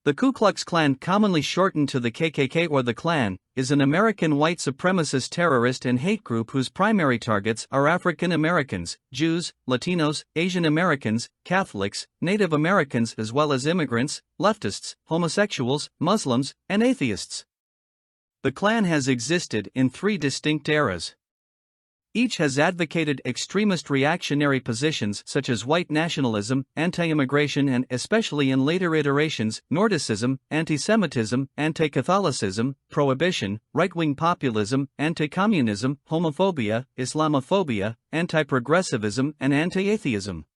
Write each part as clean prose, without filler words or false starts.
The Ku Klux Klan, commonly shortened to the KKK or the Klan, is an American white supremacist terrorist and hate group whose primary targets are African Americans, Jews, Latinos, Asian Americans, Catholics, Native Americans as well as immigrants, leftists, homosexuals, Muslims, and atheists. The Klan has existed in three distinct eras. Each has advocated extremist reactionary positions such as white nationalism, anti-immigration and, especially in later iterations, Nordicism, anti-Semitism, anti-Catholicism, prohibition, right-wing populism, anti-communism, homophobia, Islamophobia, anti-progressivism and anti-atheism.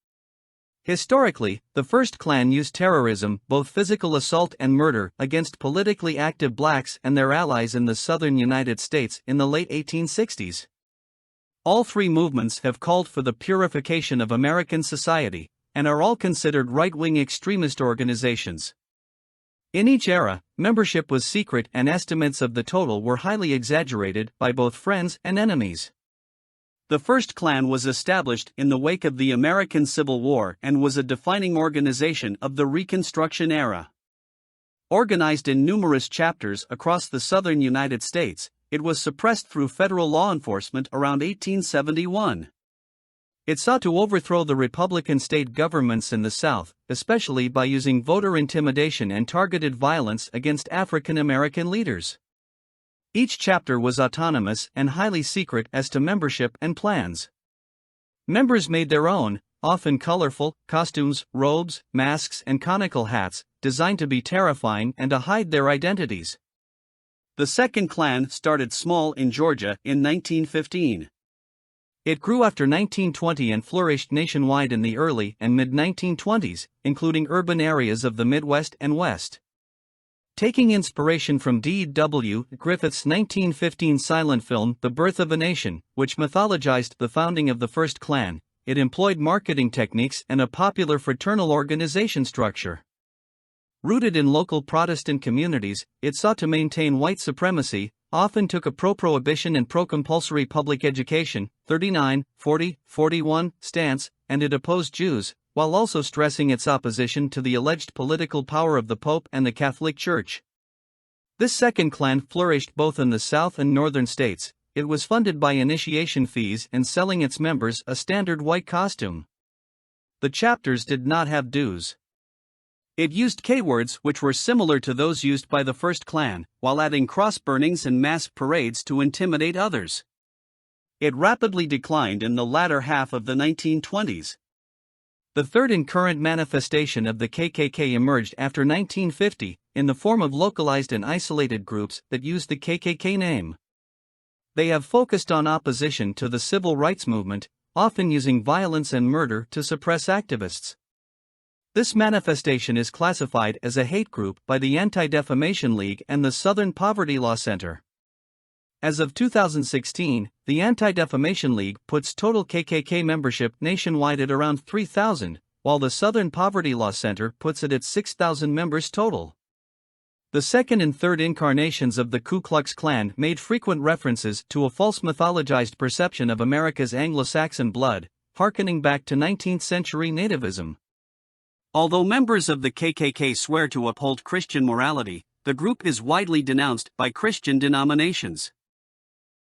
Historically, the first Klan used terrorism, both physical assault and murder, against politically active blacks and their allies in the southern United States in the late 1860s. All three movements have called for the purification of American society, and are all considered right-wing extremist organizations. In each era, membership was secret and estimates of the total were highly exaggerated by both friends and enemies. The first Klan was established in the wake of the American Civil War and was a defining organization of the Reconstruction era. Organized in numerous chapters across the southern United States, it was suppressed through federal law enforcement around 1871. It sought to overthrow the Republican state governments in the South, especially by using voter intimidation and targeted violence against African American leaders. Each chapter was autonomous and highly secret as to membership and plans. Members made their own, often colorful, costumes, robes, masks, and conical hats, designed to be terrifying and to hide their identities. The second Klan started small in Georgia in 1915. It grew after 1920 and flourished nationwide in the early and mid-1920s, including urban areas of the Midwest and West. Taking inspiration from D.W. Griffith's 1915 silent film The Birth of a Nation, which mythologized the founding of the first Klan, it employed marketing techniques and a popular fraternal organization structure. Rooted in local Protestant communities, it sought to maintain white supremacy, often took a pro-Prohibition and pro-compulsory public education, 39-40-41 stance, and it opposed Jews, while also stressing its opposition to the alleged political power of the Pope and the Catholic Church. This second Klan flourished both in the South and Northern states. It was funded by initiation fees and selling its members a standard white costume. The chapters did not have dues. It used K-words which were similar to those used by the first Klan, while adding cross burnings and mass parades to intimidate others. It rapidly declined in the latter half of the 1920s. The third and current manifestation of the KKK emerged after 1950, in the form of localized and isolated groups that used the KKK name. They have focused on opposition to the civil rights movement, often using violence and murder to suppress activists. This manifestation is classified as a hate group by the Anti-Defamation League and the Southern Poverty Law Center. As of 2016, the Anti-Defamation League puts total KKK membership nationwide at around 3,000, while the Southern Poverty Law Center puts it at 6,000 members total. The second and third incarnations of the Ku Klux Klan made frequent references to a false mythologized perception of America's Anglo-Saxon blood, harkening back to 19th-century nativism. Although members of the KKK swear to uphold Christian morality, the group is widely denounced by Christian denominations.